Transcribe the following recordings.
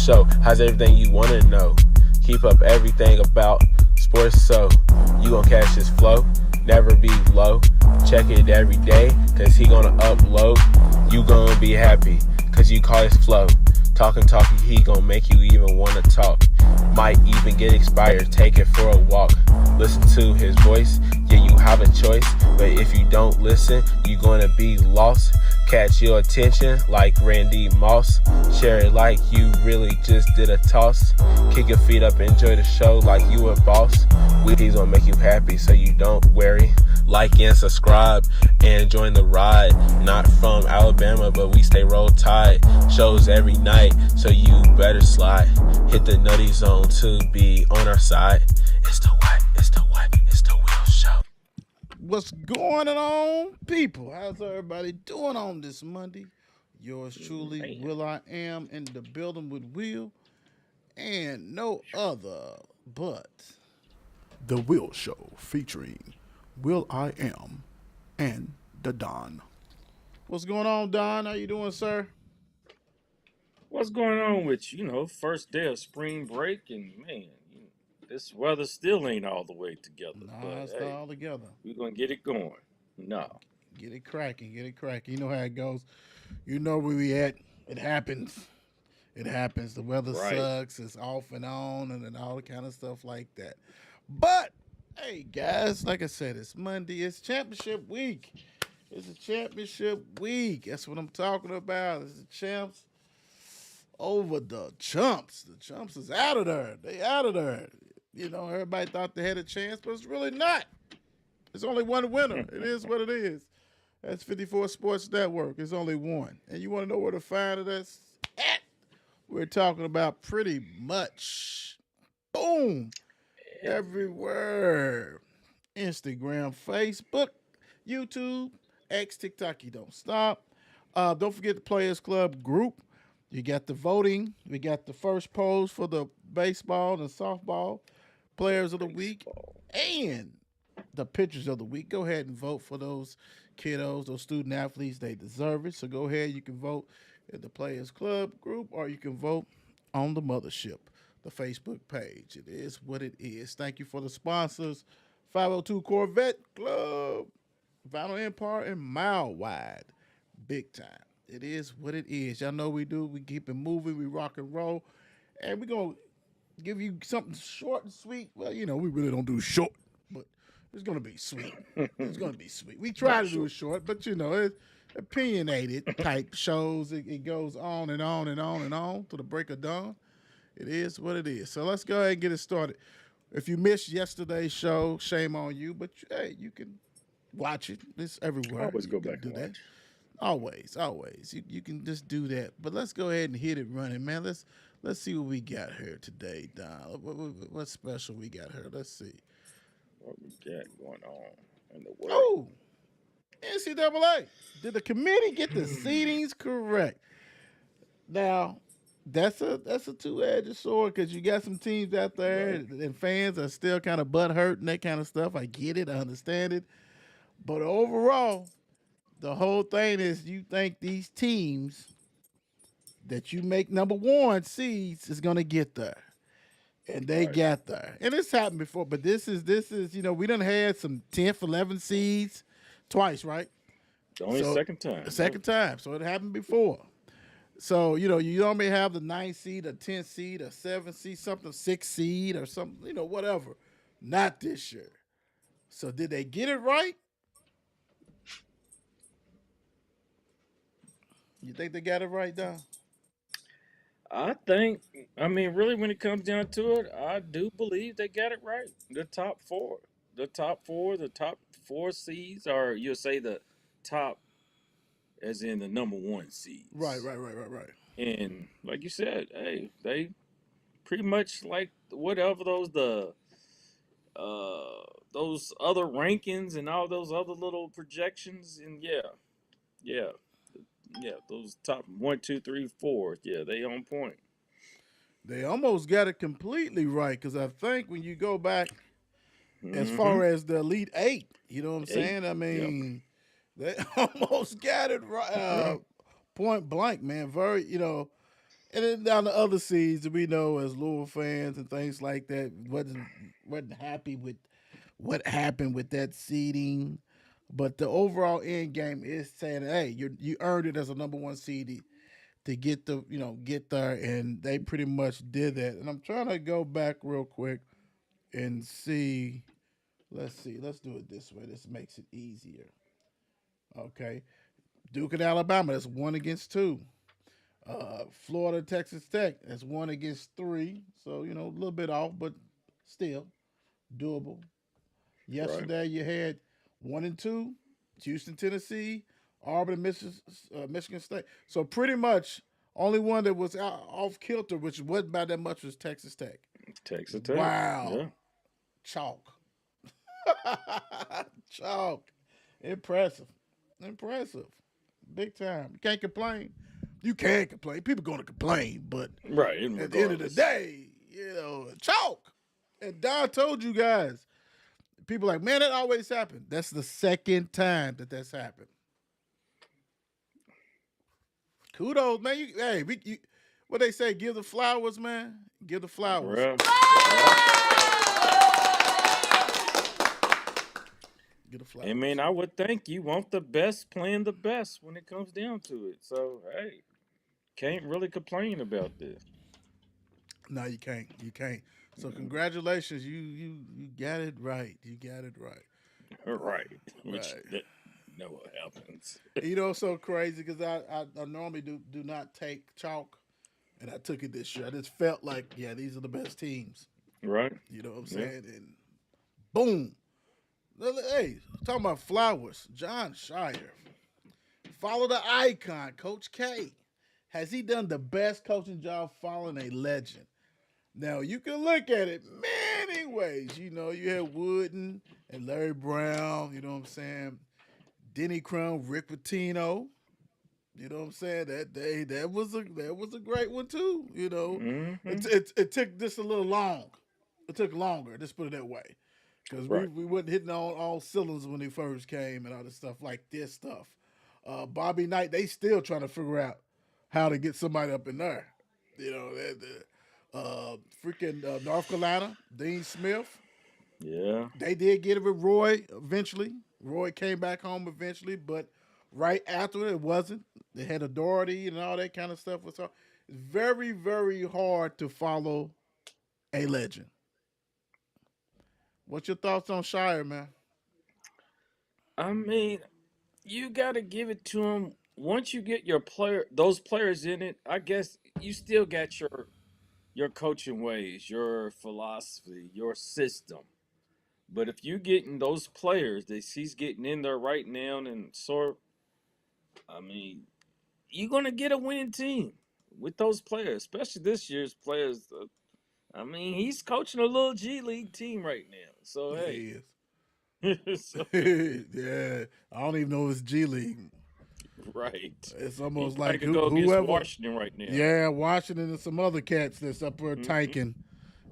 Show has everything you want to know. Keep up everything about sports so you gon' catch his flow. Never be low. Check it every day, cause he gonna upload. You gonna be happy, cause you call his flow. Talking, he gonna make you even wanna talk. Might even get inspired, take it for a walk. Listen to his voice, yeah, you have a choice. But if you don't listen, you gonna be lost. Catch your attention like Randy Moss. Share it like you really just did a toss. Kick your feet up, enjoy the show like you a boss. He's gonna make you happy so you don't worry. Like and subscribe and join the ride. Not from Alabama, but we stay roll tide. Shows every night, so you better slide. Hit the nutty zone to be on our side. It's the Will Show. What's going on, people? How's everybody doing on this Monday? Yours truly, Will I Am, in the building with Will, and no other but The Will Show featuring Will I Am and the Don. what's going on, Don? How you doing, sir? What's going on with you? You know, first day of spring break, and man, this weather still ain't all the way together. Nah, But it's not hey, all together. we're gonna get it going. No, Get it cracking, get it cracking. You know how it goes. You know where we at. It happens. It happens. The weather right? sucks. It's off and on, and all the kind of stuff like that. But hey, guys, like I said, it's Monday. It's championship week. It's a championship week. That's what I'm talking about. It's the champs over the chumps. The chumps is out of there. They out of there. You know, everybody thought they had a chance, but it's really not. There's only one winner. It is what it is. That's 54 Sports Network. There's only one. And you want to know where to find it at? We're talking about pretty much, boom, everywhere. Instagram, Facebook, YouTube, X, TikTok. You don't stop. Don't forget the Players Club group. You got the voting. We got the first polls for the baseball and softball players of the week and the pitchers of the week. Go ahead and vote for those kiddos, those student athletes. They deserve it. So go ahead. You can vote in the Players Club group, or you can vote on the mothership, the Facebook page. It is what it is. Thank you for the sponsors: 502 Corvette Club, Vinyl Empire, and Mile Wide. Big time. It is what it is. Y'all know we do. We keep it moving. We rock and roll. And we're going to give you something short and sweet. Well, you know, we really don't do short, but it's going to be sweet. It's going to be sweet. We try to do it short, but, you know, it's opinionated type shows. It goes on and on and on and on to the break of dawn. It is what it is. So let's go ahead and get it started. If you missed yesterday's show, shame on you, but, hey, you can watch it. It's everywhere. Always You go can back do and that. watch. Always. You can just do that. But let's go ahead and hit it running, man. Let's see what we got here today, Don. What special we got here? Let's see. What we got going on in the world? Oh, NCAA. Did the committee get the seedings correct? Now, that's a two-edged sword because you got some teams out there Right. and fans are still kind of butthurt and that kind of stuff. I get it. I understand it. But overall, the whole thing is you think these teams that you make number one seeds is gonna get there. And they Right. got there. And it's happened before, but this is, we done had some 10th, 11 seeds twice, right? The only So second time. the second time. So it happened before. So, you normally have the 9th seed, a 10th seed, a 7th seed, something, 6th seed, or something, whatever. Not this year. So did they get it right? You think they got it right, Don? I mean, really, when it comes down to it, I do believe they got it right. The top four. The top four seeds, or you'll say the top, as in the number one Right, seeds. right, right, right, right. And like you said, hey, they pretty much like whatever those other rankings and all those other little projections, and yeah, those top one, two, three, four, yeah, they on point. They almost got it completely right because I think when you go back as Mm-hmm. far as the Elite Eight, you know what I'm Eight. saying? I Yep. mean, they almost got it right, Yeah. point blank, man. Very, And then down the other seeds, we know as Louisville fans and things like that wasn't happy with what happened with that seeding. But the overall end game is saying, hey, you earned it as a number one seed to get get there, and they pretty much did that. And I'm trying to go back real quick and see. Let's see. Let's do it this way. This makes it easier. Okay, Duke and Alabama. That's 1-2. Florida, Texas Tech. That's 1-3. So a little bit off, but still doable. Right. Yesterday you had 1-2. Houston, Tennessee, Auburn, Michigan State. So pretty much only one that was off kilter, which wasn't by that much, was Texas Tech. Texas Tech. Wow, Yeah. chalk, chalk, impressive, impressive, big time. You can't complain. You can complain. People going to complain, but Right. And at the end of the regardless. day, chalk. And Don told you guys. People like, man, that always happened. That's the second time that's happened. Kudos, man. What they say, give the flowers, man. Give the flowers. Yeah. Yeah. Give the flowers. I mean, I would think you want the best playing the best when it comes down to it. So, hey, can't really complain about this. No, you can't. You can't. So congratulations, you got it right. You got it right. Right. Which Right. that never happens. It's so crazy because I normally do not take chalk, and I took it this year. I just felt like, yeah, these are the best teams. Right. You know what I'm Yeah. saying? And boom. Hey, talking about flowers. John Shire. Follow the icon, Coach K. Has he done the best coaching job following a legend? Now, you can look at it many ways. You had Wooden and Larry Brown, you know what I'm saying? Denny Crum, Rick Pitino. You know what I'm saying? That was a great one too. Mm-hmm. It took just a little long. It took longer. Just put it that way, because Right. we wasn't hitting on all cylinders when they first came and all this stuff like this stuff. Bobby Knight, they still trying to figure out how to get somebody up in there. Freaking North Carolina, Dean Smith. Yeah. They did get it with Roy eventually. Roy came back home eventually, but right after it wasn't. They had authority and all that kind of stuff. It's very, very hard to follow a legend. What's your thoughts on Shire, man? I mean, you got to give it to him. Once you get those players in it, I guess you still got your coaching ways, your philosophy, your system. But if you getting those players that he's getting in there right now, and I mean, you're gonna get a winning team with those players, especially this year's players. I mean, he's coaching a little G League team right now. So Yeah, hey, he so, is. Yeah, I don't even know if it's G League. right, It's he almost probably like could go against whoever. Washington right now. Yeah, Washington and some other cats that's up there Hmm. tanking.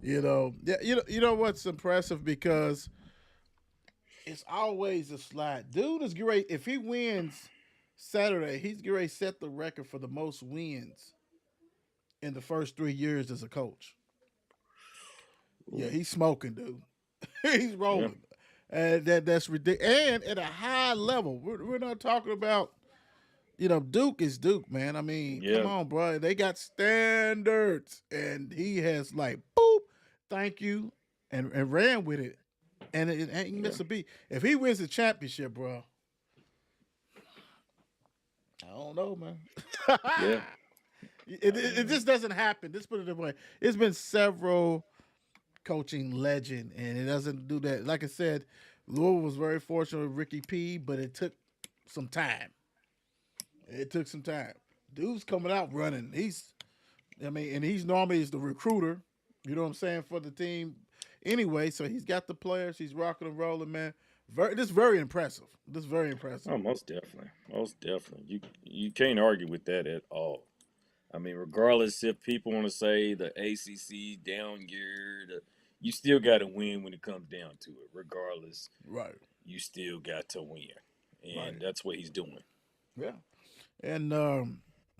Yeah. You know what's impressive, because it's always a slide. Dude is great. If he wins Saturday, he's great. Set the record for the most wins in the first 3 years as a coach. Yeah, Ooh, he's smoking, dude. He's yeah, rolling, and that's ridiculous. And at a high level, we're not talking about. Duke is Duke, man. I mean, come yeah, on, bro. They got standards, and he has like, boop, thank you, and ran with it, and it ain't yeah, miss a beat. If he wins the championship, bro, I don't know, man. yeah. I It mean, just doesn't happen. Let's put it that way. It's been several coaching legend, and it doesn't do that. Like I said, Louisville was very fortunate with Ricky P, but it took some time. It took some time. Dude's coming out running. And he's normally is the recruiter. You know what I'm saying, for the team. Anyway, so he's got the players. He's rocking and rolling, man. This very impressive. This very impressive. oh, most definitely. You can't argue with that at all. I mean, regardless if people want to say the ACC down geared, you still got to win when it comes down to it. Regardless, Right. you still got to win, and Right. that's what he's doing. Yeah. And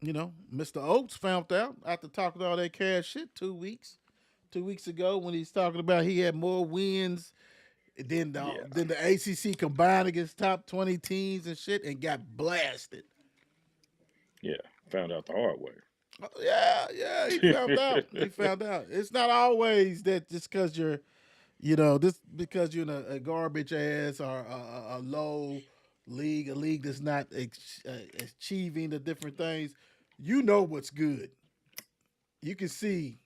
Mr. Oates found out after talking all that cash shit 2 weeks. 2 weeks ago when he's talking about he had more wins than the Yeah, than the ACC combined against top 20 teams and shit, and got blasted. yeah. Found out the hard way. Yeah, yeah, he found out. He found out. It's not always that just because this because you're in a garbage ass or a low league, a league that's not achieving the different things. You know what's good. You can see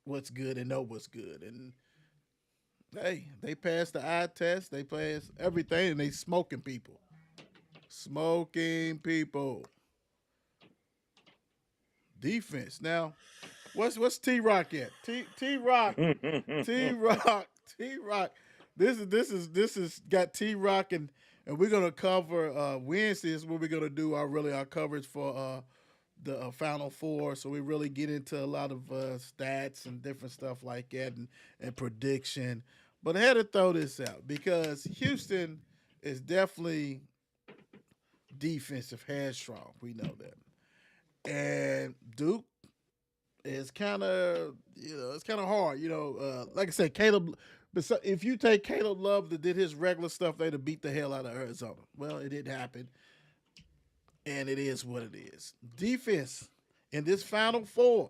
what's good and know what's good. And hey, they passed the eye test. They passed everything, and they smoking people. Smoking people. Defense. Now, what's T Rock at? T Rock. T Rock. T Rock. This is got T Rock, and we're gonna cover Wednesday is where we're gonna do our coverage for the Final Four. So we really get into a lot of stats and different stuff like that, and prediction. But I had to throw this out because Houston is definitely defensive headstrong. We know that, and Duke is kind of it's kind of hard. Like I said, Caleb. But if you take Caleb Love that did his regular stuff, they'd have beat the hell out of Arizona. Well, it didn't happen, and it is what it is. Defense in this Final Four.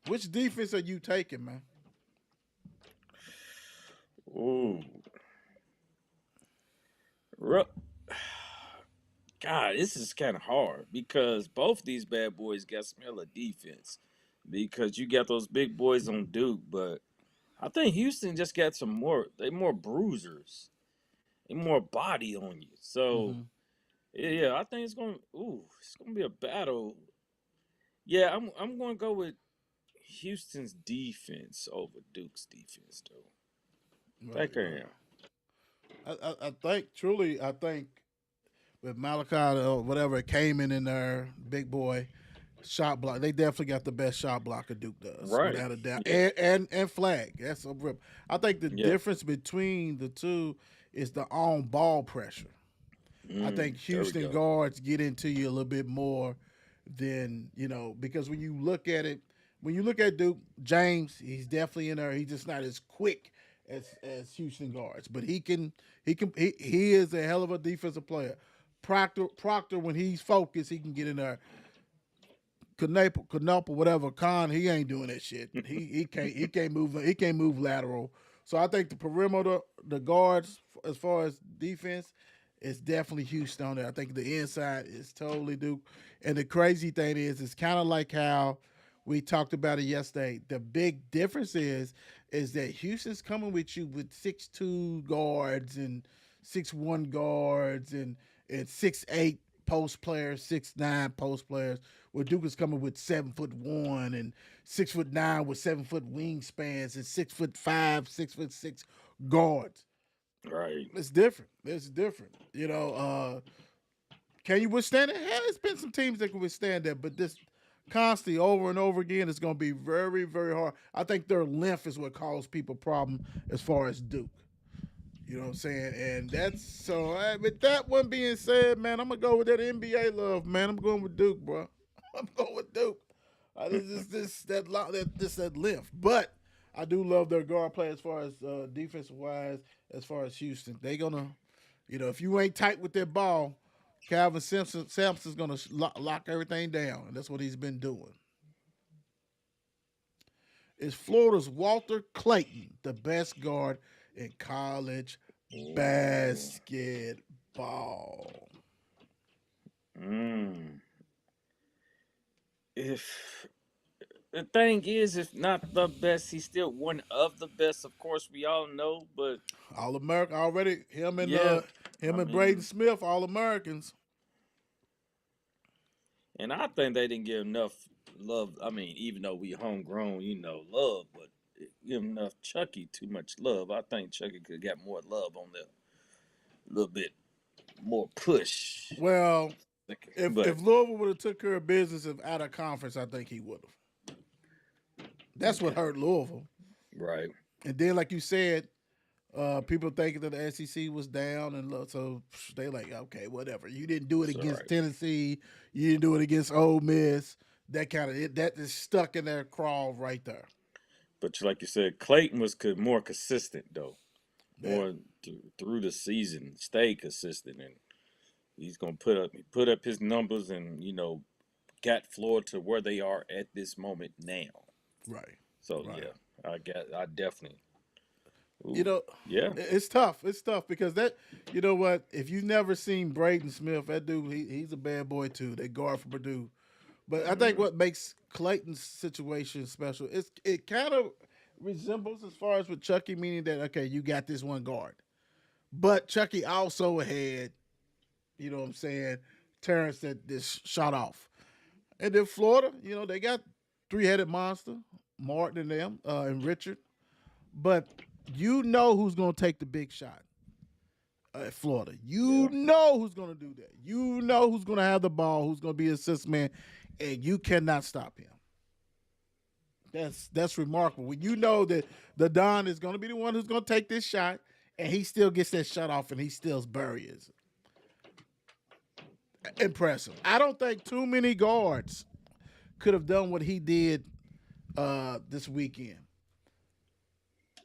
Which defense are you taking, man? Ooh, Ru- God, this is kind of hard because both these bad boys got some hella defense. Because you got those big boys on Duke, but I think Houston just got some more. They more bruisers. They more body on you. So Mm-hmm. yeah, I think it's going. Ooh, it's going to be a battle. Yeah, I'm going to go with Houston's defense over Duke's defense, though. Right, Think I right. am. I think truly, I think with Malachi or whatever came in there, big boy shot block. They definitely got the best shot blocker Duke does, Right. without a doubt. Yeah. And Flag. That's a rip. I think the Yeah. difference between the two is the on ball pressure. I think There we Houston go. guards get into you a little bit more than because when you look at Duke James, he's definitely in there. He's just not as quick as Houston guards, but he is a hell of a defensive player. Proctor when he's focused, he can get in there. Knapp, whatever. Khan, he ain't doing that shit. He can't move lateral. So I think the perimeter, the guards, as far as defense, is definitely Houston on there. I think the inside is totally Duke. And the crazy thing is, it's kind of like how we talked about it yesterday. The big difference is that Houston's coming with you with 6'2" guards and 6'1" guards and 6'8" post players, 6'9" post players. Where Duke is coming with 7'1" and 6'9" with 7 foot wingspans and 6'5", 6'6" guards. Right. It's different. It's different. Can you withstand it? Hell, it's been some teams that can withstand that, but this constantly over and over again is going to be very, very hard. I think their length is what caused people problem as far as Duke. You know what I'm saying? And that's so. With that one being said, man, I'm gonna go with that NBA love, man. I'm going with Duke, bro. I'm going with Duke. That length, but I do love their guard play as far as defensive wise. As far as Houston, they gonna, if you ain't tight with that ball, Calvin Sampson's gonna lock everything down, and that's what he's been doing. Is Florida's Walter Clayton the best guard in college Ooh. basketball? Mm. If the thing is, if not the best, he's still one of the best. Of course, we all know, but All American already. Him and yeah, I Braden mean, Smith, All Americans. and I think they didn't give enough love. I mean, even though we homegrown, love, but give enough Chucky too much love. I think Chucky could get more love on there, a little bit more push. Well, But if Louisville would have took care of business of out of conference, I think he would have. That's what okay, hurt Louisville. right, And then, like you said, People thinking that the SEC was down, and so they like, okay, whatever. You didn't do it It's all against right. Tennessee. You didn't do it against Ole Miss. That kind of that is stuck in their crawl right there. But like you said, Clayton was more consistent though, Yeah, more through the season, stay consistent, and he's gonna put up his numbers, and got Florida to where they are at this moment now. right, So right. yeah, I definitely, You ooh, know, yeah, it's tough. It's tough because that, you know what? If you've never seen Braden Smith, that dude, he's a bad boy too. They guard for Purdue. But I think mm, what makes Clayton's situation special is it kind of resembles as far as with Chucky, meaning that okay, you got this one guard, but Chucky also had, you know what I'm saying, Terrence that this shot off, and then Florida, they got three-headed monster, Martin and them, and Richard, but you know who's gonna take the big shot at Florida. You yeah, know who's gonna do that. You know who's gonna have the ball, who's gonna be assist man, and you cannot stop him. That's remarkable. When you know that the Don is going to be the one who's going to take this shot, and he still gets that shot off, and he still buries it. Impressive. I don't think too many guards could have done what he did this weekend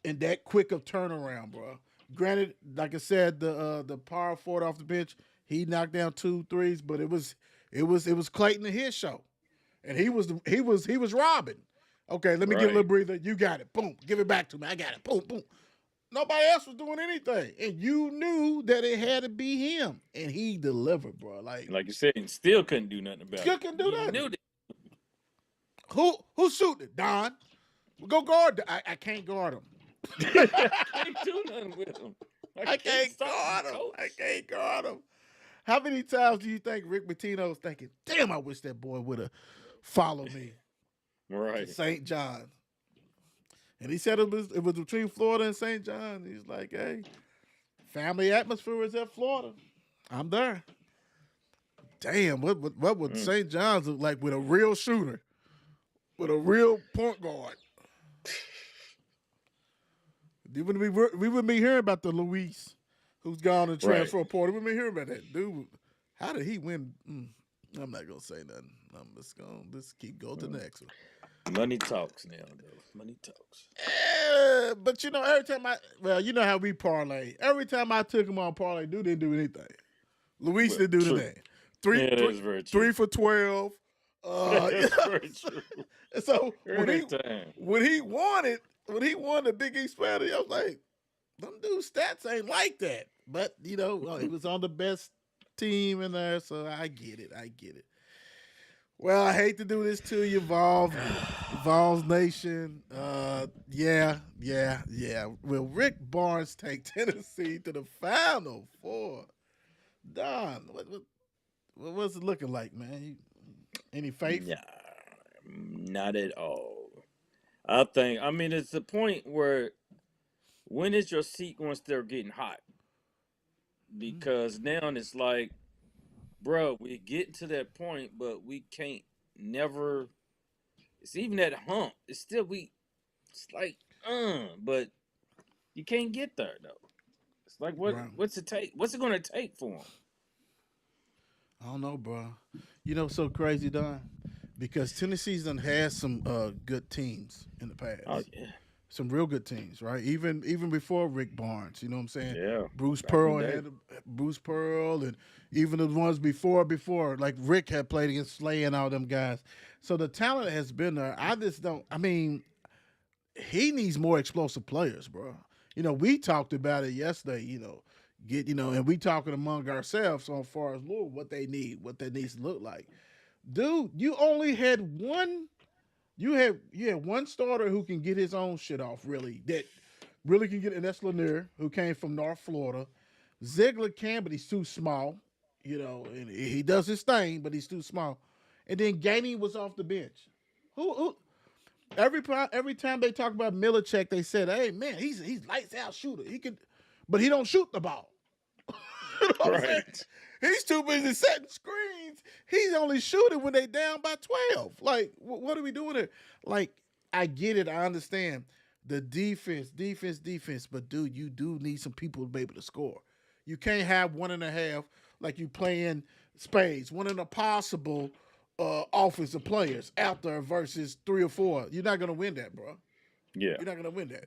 in that quick of turnaround, bro. Granted, like I said, the power forward off the bench, he knocked down 2 threes, but it was Clayton and his show, and he was robbing. Okay, let me get a little right. breather. You got it. Boom. Give it back to me. I got it. Boom, boom. Nobody else was doing anything. And you knew that it had to be him. And he delivered, bro. Like, Like you said, and still couldn't do nothing about still it. can do You nothing. knew that. Who's shooting it? Don. Go guard. I can't guard him. I can't do nothing with him. I can't stop guard him, him. coach. I can't guard him. How many times do you think Rick Pitino was thinking, damn, I wish that boy would have followed me to Right. St. John? And he said it was between Florida and St. John. He's like, hey, family atmosphere is at Florida. I'm there. Damn, what would Mm. St. John's look like with a real shooter, with a real point guard? We wouldn't be hearing about the Luis who's gone and Right. transfer portal. We wouldn't be hearing about that dude. How did he win? I'm not gonna say nothing. I'm just gonna keep going to the next one. Money talks now, though. Money talks. But every time you know how we parlay. Every time I took him on parlay, dude didn't do anything. Luis Well, didn't do true. anything. Three, Yeah, that three, is very true. 3 for 12. That's very true. So Every time. when he won the Big East Spanish, I was like, them dude's stats ain't like that. But he was on the best team in there, so I get it. Well, I hate to do this to you, Vols Nation. Yeah. Will Rick Barnes take Tennessee to the Final Four? Don, what's it looking like, man? Any faith? Nah, not at all. I mean, it's the point where when is your seat going to start getting hot? Because now it's like, bro, we get to that point, but we can't never. It's even that hump. It's still It's like, but you can't get there though. It's like, Right. what's it take? What's it going to take for him? I don't know, bro. So crazy, Don, because Tennessee's done had some good teams in the past. Oh yeah, Some real good teams, right? Even before Rick Barnes, you know what I'm saying? yeah. Bruce Back in Pearl the day. had Bruce Pearl, and even the ones before, like Rick had played against Slay and all them guys. So the talent has been there. I just don't. I mean, he needs more explosive players, bro. We talked about it yesterday. And we talking among ourselves on far as Lord what they need, what that needs to look like. Dude, you only had one. You had one starter who can get his own shit off, really. That really can get, and that's Lanier, who came from North Florida. Ziegler can, but he's too small. And he does his thing, but he's too small. And then Gainey was off the bench. Who every time they talk about Milicek, they said, "Hey man, he's lights out shooter. He could, but he don't shoot the ball." You know what I'm saying? Right. He's too busy setting screens. He's only shooting when they down by 12. Like, what are we doing here? Like, I get it. I understand. The defense. But dude, you do need some people to be able to score. You can't have 1.5 like you playing spades. One in a possible offensive players out there versus 3 or 4. You're not gonna win that, bro. Yeah, You're not gonna win that.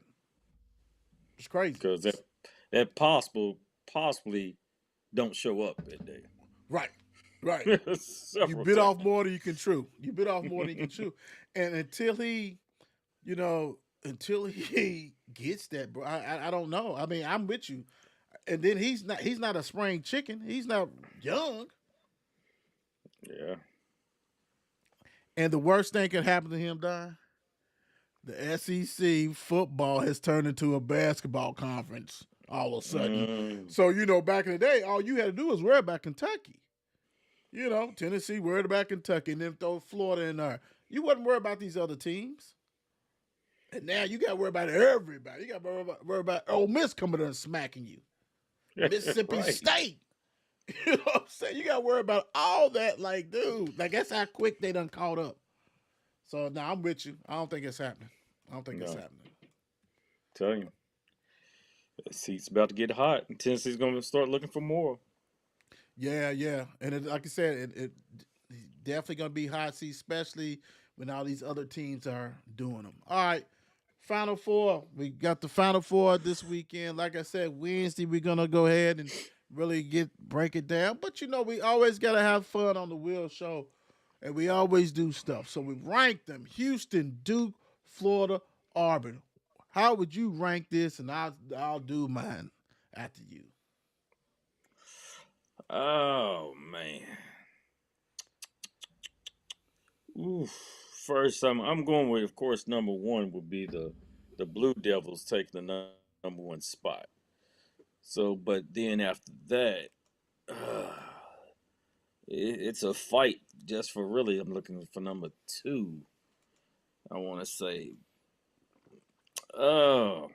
It's crazy. because that possibly don't show up that day. Right. Right. You Several bit off times. more than you can chew. You bit off more than you can chew. And until he gets that, bro, I don't know. I mean, I'm with you. And then he's not a spring chicken. He's not young. Yeah. And the worst thing can happen to him, Don. The SEC football has turned into a basketball conference all of a sudden. Mm, So, back in the day, all you had to do was worry about Kentucky. Tennessee worried about Kentucky and then throw Florida in there. You wasn't worried about these other teams. And now you got to worry about everybody. You got to worry about Ole Miss coming there and smacking you. Mississippi right. State. You know what I'm saying? You got to worry about all that. Like, dude, that's how quick they done caught up. So, no, I'm with you. I don't think it's happening. It's No. happening. Tell you, the seat's about to get hot, and Tennessee's going to start looking for more. Yeah. And like I said, it definitely going to be hot seat, especially when all these other teams are doing them. All right. Final Four. We got the Final Four this weekend. Like I said, Wednesday we're gonna go ahead and really break it down. But we always gotta have fun on the Will Show, and we always do stuff. So we rank them: Houston, Duke, Florida, Auburn. How would you rank this? And I'll do mine after you. Oh man. Oof. First, I'm going with, of course, number one would be the Blue Devils taking the number one spot. So, but then after that, uh, it's a fight just for really. I'm looking for number two. I want to say, oh,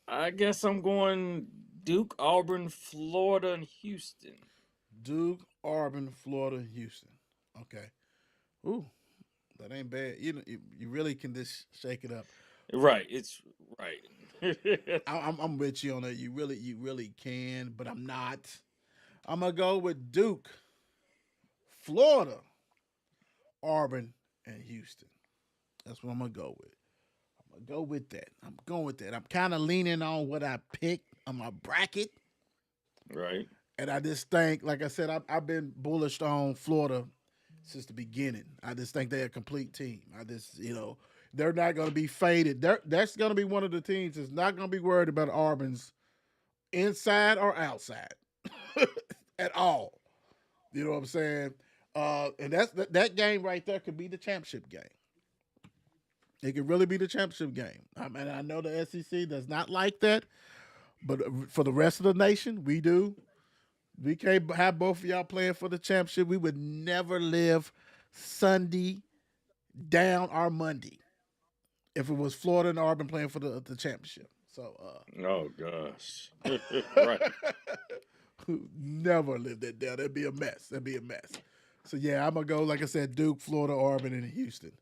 I guess I'm going Duke, Auburn, Florida, and Houston. Duke, Auburn, Florida, Houston. Okay. Ooh, that ain't bad. You really can just shake it up. Right, it's right. I'm with you on that. You really can, but I'm not. I'm gonna go with Duke, Florida, Auburn, and Houston. That's what I'm gonna go with. I'm gonna go with that. I'm going with that. I'm kind of leaning on what I picked on my bracket, Right. and I just think, like I said, I've been bullish on Florida since the beginning. I just think they're a complete team. I just, they're not going to be faded. That's going to be one of the teams that's not going to be worried about Auburn's inside or outside at all. You know what I'm saying? And that game right there could be the championship game. It could really be the championship game. I mean, I know the SEC does not like that, but for the rest of the nation, we do. We can't have both of y'all playing for the championship. We would never live Sunday down our Monday if it was Florida and Auburn playing for the championship. So, Oh gosh. Right. never live that down. That'd be a mess. So yeah, I'm gonna go like I said, Duke, Florida, Auburn, and Houston.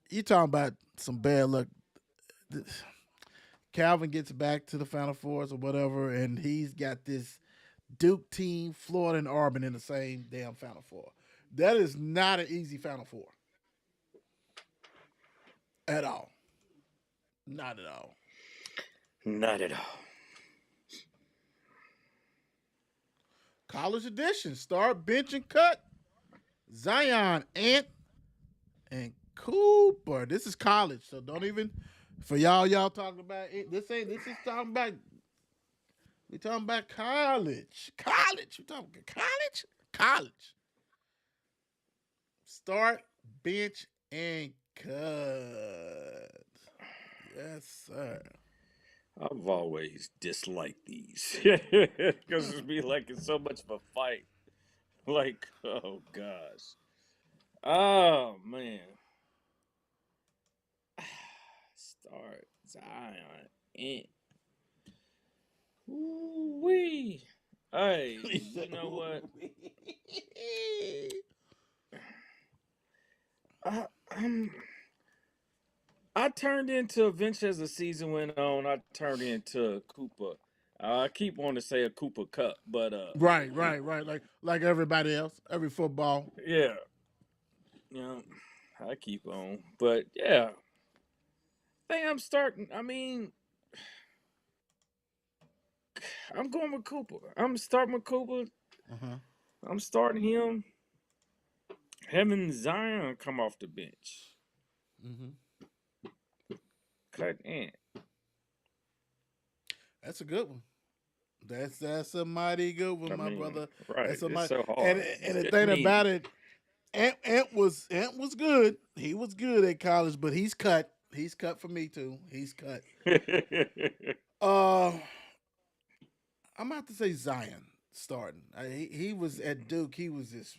You talking about some bad luck. Calvin gets back to the Final Fours or whatever, and he's got this Duke team, Florida, and Auburn in the same damn Final Four. That is not an easy Final Four at all. Not at all. Not at all. College edition. Start, bench, and cut. Zion, Ant, and Cooper. This is college, so don't even for y'all talking about it. This is talking about we talking about college. College. We talking college? College. Start, bench, and cut. Yes, sir. I've always disliked these because it's be like it's so much of a fight. Like, oh gosh, oh man. Start Zion. Wee. Hey, you know what? Um, I turned into eventually as the season went on. I turned into a Cooper. I keep wanting to say a Cooper Cup, but Right. Like everybody else, every football. yeah, you know, I keep on. But yeah, I think I'm starting. I mean, I'm going with Cooper. I'm starting with Cooper. Uh-huh. I'm starting him. Having Zion come off the bench. Mm-hmm. Cut in. That's a good one. That's a mighty good one, I my mean, brother. right. That's a It's mighty. so And hard. and the It's thing needed. about it, Ant was good. He was good at college, but he's cut. He's cut for me too. He's cut. Uh, I'm about to say Zion starting. He was at Duke. He was just.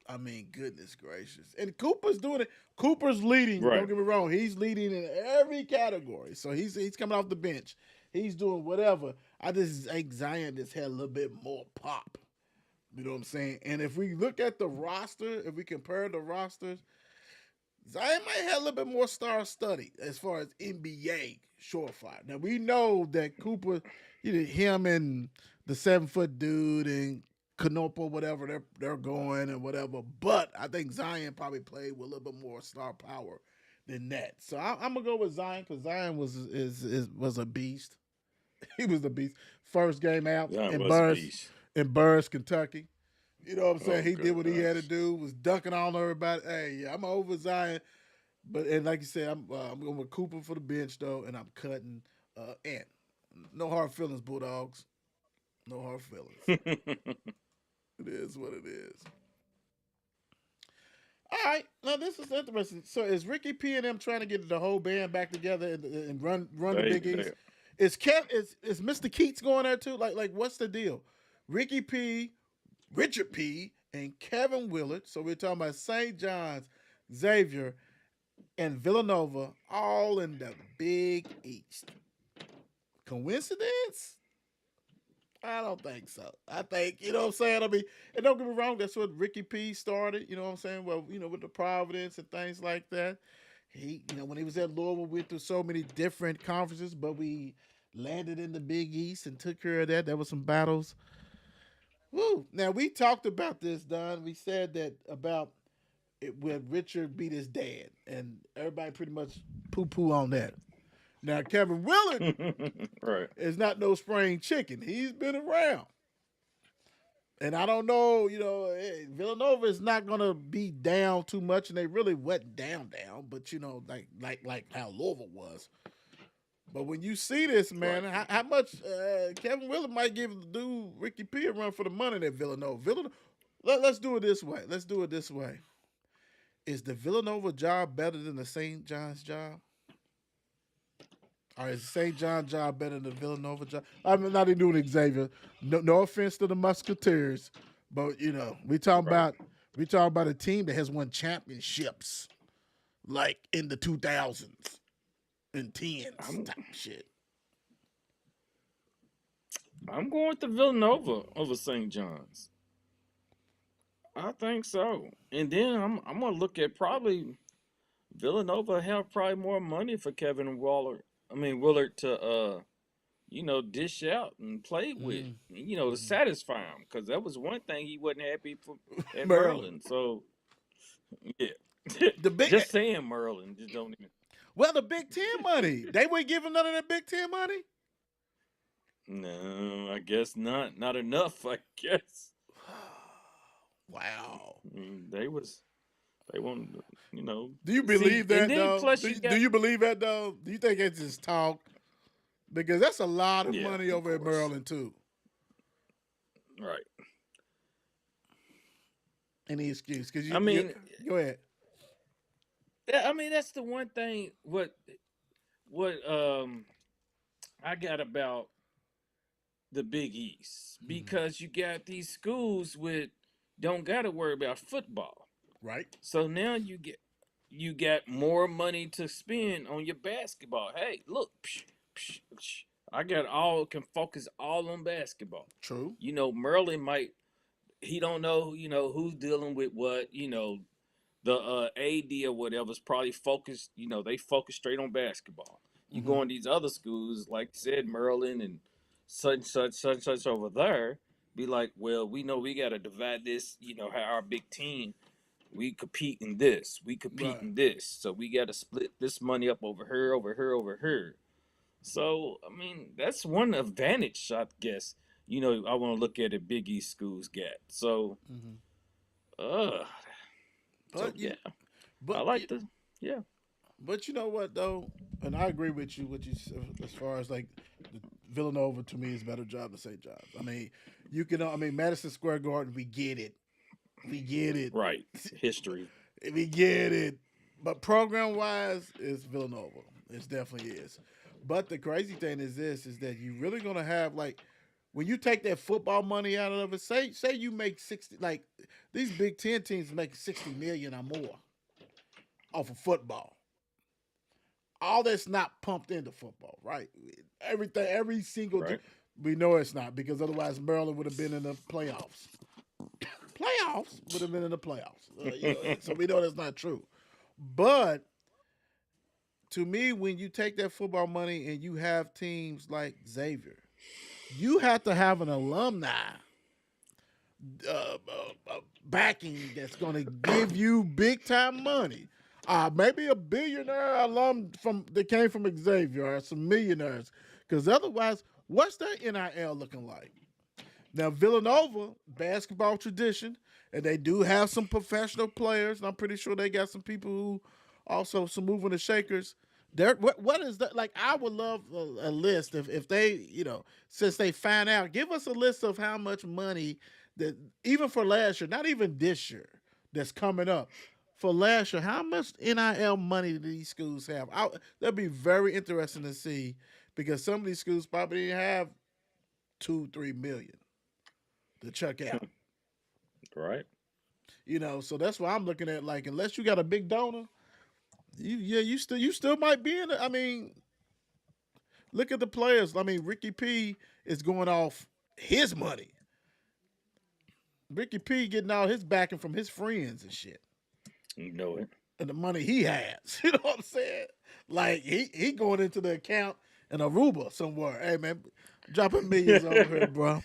I mean, goodness gracious. And Cooper's doing it. Cooper's leading. right. Don't get me wrong. He's leading in every category. So he's coming off the bench. He's doing whatever. I just think Zion just had a little bit more pop. You know what I'm saying? And if we look at the roster, if we compare the rosters, Zion might have a little bit more star study as far as NBA surefire. Now we know that Cooper, him and the 7 foot dude and Canopo, whatever they're going and whatever. But I think Zion probably played with a little bit more star power than that. So I'm gonna go with Zion because Zion was a beast. He was a beast. First game out Zion in was a Burris, beast. Kentucky. You know what I'm saying? Oh He did what he had to gosh. do. Was dunking on everybody. Hey, yeah, I'm over Zion, but and like you said, I'm going with Cooper for the bench though, and I'm cutting Ant. No hard feelings, Bulldogs. No hard feelings. It is what it is. All right, now this is interesting. So is Ricky P and them trying to get the whole band back together and run the Big They East? Is Mr. Keats going there too? Like what's the deal? Ricky P, Richard P, and Kevin Willard. So we're talking about St. John's, Xavier, and Villanova, all in the Big East. Coincidence? I don't think so. I think, you know what I'm saying? I mean, and don't get me wrong, that's what Ricky P started, you know what I'm saying? Well, with the Providence and things like that. He, when he was at Louisville, we went through so many different conferences, but we landed in the Big East and took care of that. There was some battles. Woo. Now, we talked about this, Don. We said that about it when Richard beat his dad, and everybody pretty much poo poo on that. Now, Kevin Willard right. is not no spring chicken. He's been around. And I don't know, Villanova is not gonna be down too much, and they really went down. But like how Louisville was. But when you see this, man, Right. how much Kevin Willard might give the dude Ricky P a run for the money at Villanova? Let's do it this way. Is the Villanova job better than the St. John's job? Or is the St. John job better than the Villanova job? I'm not even doing Xavier. No offense to the Musketeers, but Right. we talking about a team that has won championships like in the 2000s and tens I'm type shit. I'm going with the Villanova over St. John's. I think so. And then I'm gonna look at probably Villanova have probably more money for Kevin Waller. I mean Willard to dish out and play with. Mm. To satisfy him because that was one thing he wasn't happy for at Maryland, Merlin. So yeah, the big just saying Merlin just don't even. the Big Ten money. They weren't giving none of that Big Ten money. No, I guess not. Not enough. I guess. Wow. I mean, they want Do you see, believe and that then though? plus Do you you, do got you believe that though? Do you think it's just talk? Because that's a lot of yeah, money of over at course, Maryland too. right. Any excuse? Because I you mean, go ahead. yeah, I mean that's the one thing. What I got about the Big East Mm-hmm. because you got these schools with don't got to worry about football. Right. So now you got more money to spend on your basketball. Hey, look, I got all can focus all on basketball. True. Merlin might he don't know who's dealing with what. the AD or whatever is probably focused. They focus straight on basketball. You Mm-hmm. go in these other schools, like you said, Maryland and such over there. Be like, well, we know we got to divide this. How our big team, we compete in this, we compete Right. in this, so we got to split this money up over here, over here, over here. So I mean, that's one advantage, I guess. I want to look at it. Big East schools get so. Mm-hmm. Uh, so But yeah, you, I but like the yeah. But you know what though, and I agree with you. What you as far as like the Villanova to me is a better job than St. John's. I mean, you can. I mean, Madison Square Garden. We get it. We get it. Right. History. We get it. But program wise, it's Villanova. It definitely is. But the crazy thing is this: is that you really gonna have like when you take that football money out of it. Say you make 60. Like these Big Ten teams make 60 million or more off of football. All that's not pumped into football, right? Everything, every single, Right. we know it's not because otherwise Maryland would have been in the playoffs. Playoffs would have been in the playoffs. So we know that's not true. But to me, when you take that football money and you have teams like Xavier, you have to have an alumni backing that's going to give you big time money. Maybe a billionaire alum from that came from Xavier or some millionaires. Because otherwise, what's their NIL looking like? Now Villanova basketball tradition, and they do have some professional players. And I'm pretty sure they got some people who also some moving the shakers. There, what is that like? I would love a list if they since they find out, give us a list of how much money that even for last year, not even this year, that's coming up. For last year, how much NIL money do these schools have? That'd be very interesting to see because some of these schools probably didn't have 2-3 million to check out. Right. So that's why I'm looking at like unless you got a big donor, you still might be in it. I mean, look at the players. I mean, Ricky P is going off his money. Ricky P getting all his backing from his friends and shit. You know it. And the money he has. You know what I'm saying? Like he going into the account in Aruba somewhere. Hey man, dropping millions over here, bro.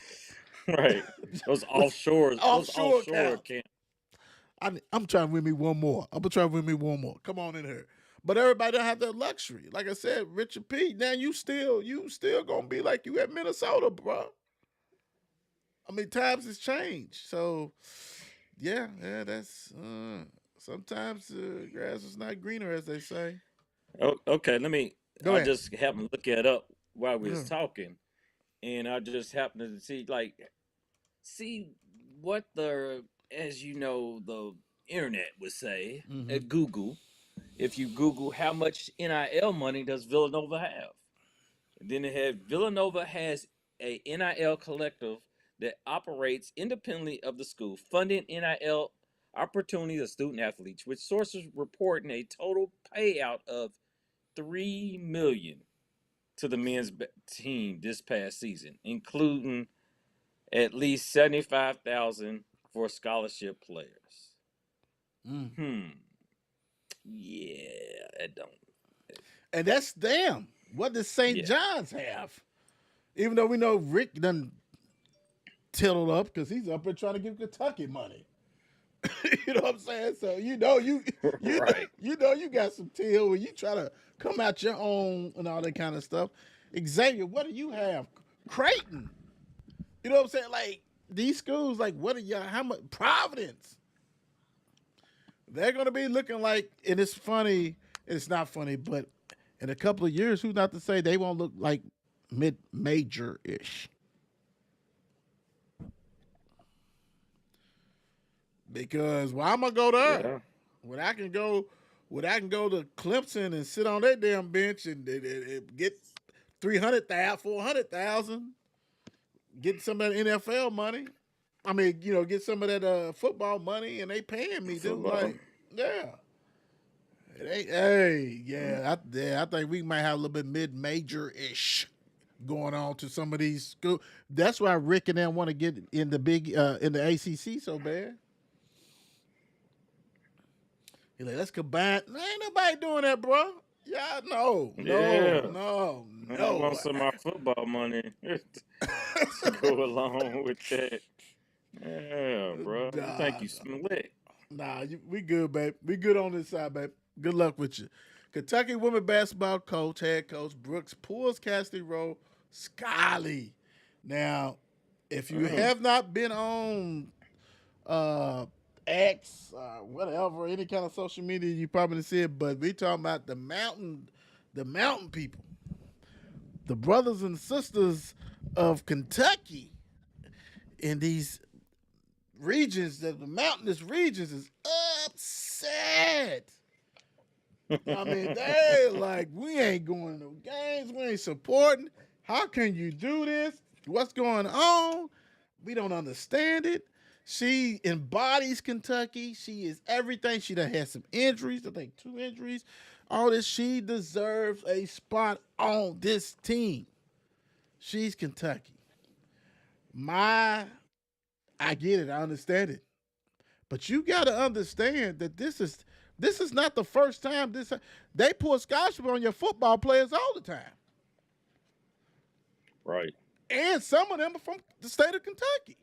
Right. Those offshore. Those Offshore offshore accounts. camp. I'm trying to win me one more. I'm gonna try to win me one more. Come on in here. But everybody don't have that luxury. Like I said, Richard P. Now you still gonna be like you at Minnesota, bro. I mean, times has changed. So yeah, that's sometimes grass is not greener, as they say. Oh, okay. Let me. Go I ahead. just happened to look it up while we was Mhm. talking, and I just happened to see what the as the internet would say Mhm. at Google. If you Google how much NIL money does Villanova have, and then it had Villanova has a NIL collective that operates independently of the school, funding NIL opportunities of student athletes, with sources reporting a total payout of 3 million to the men's team this past season, including at least 75,000 for scholarship players. Mm. Hmm. Yeah, I don't. And that's damn. What does St. Yeah. John's have? Even though we know Rick done tittled up because he's up there trying to give Kentucky money. You know what I'm saying? So Right. you got some till when you try to come out your own and all that kind of stuff. Xavier, what do you have? Creighton. You know what I'm saying? Like these schools, like what are y'all? How much? Providence. They're gonna be looking like, and it's funny. It's not funny, but in a couple of years, who's not to say they won't look like mid major ish? Because why am I go there? Yeah. When I can go, when I can go to Clemson and sit on that damn bench and get 300,000, 400,000, get some of that NFL money. I mean, get some of that football money, and they paying me, dude. Football. Like, yeah, it ain't. Hey, I think we might have a little bit mid-major ish going on to some of these schools. That's why Rick and them want to get in the ACC so bad. He's like, let's combine. Ain't nobody doing that, bro. Yeah, no, no, Yeah. no, I no. want some of my football money to go along with that. Yeah, bro. You think nah, you slick. we good, babe. We good on this side, babe. Good luck with you. Kentucky women basketball coach, head coach Brooks pulls casting role, Scully. Now, if you Mm, have not been on uh X, whatever, any kind of social media, you probably see it. But we talking about the mountain people, the brothers and sisters of Kentucky in these regions, the mountainous regions, is upset. I mean, they like, we ain't going to no games, we ain't supporting. How can you do this? What's going on? We don't understand it. She embodies Kentucky. She is everything. She done had some injuries, I think 2 injuries. All this. She deserves a spot on this team. She's Kentucky. My, I get it. I understand it. But you got to understand that this is not the first time this they pull scholarship on your football players all the time, right. and some of them are from the state of Kentucky.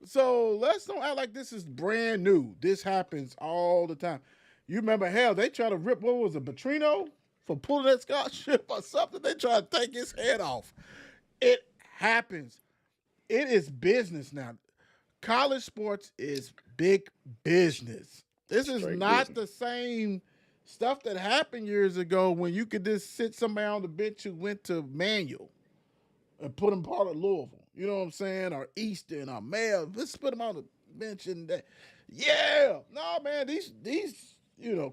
So let's don't act like this is brand new. This happens all the time. You remember, hell, they try to rip, what was it, Petrino for pulling that scholarship or something. They try to take his head off. It happens. It is business now. College sports is big business. This is Straight not business. the same stuff that happened years ago when you could just sit somebody on the bench who went to Manual and put him part of Louisville. You know what I'm saying? Or Eastern or Mayo. Let's put him on the bench and that. Yeah. No, man, these,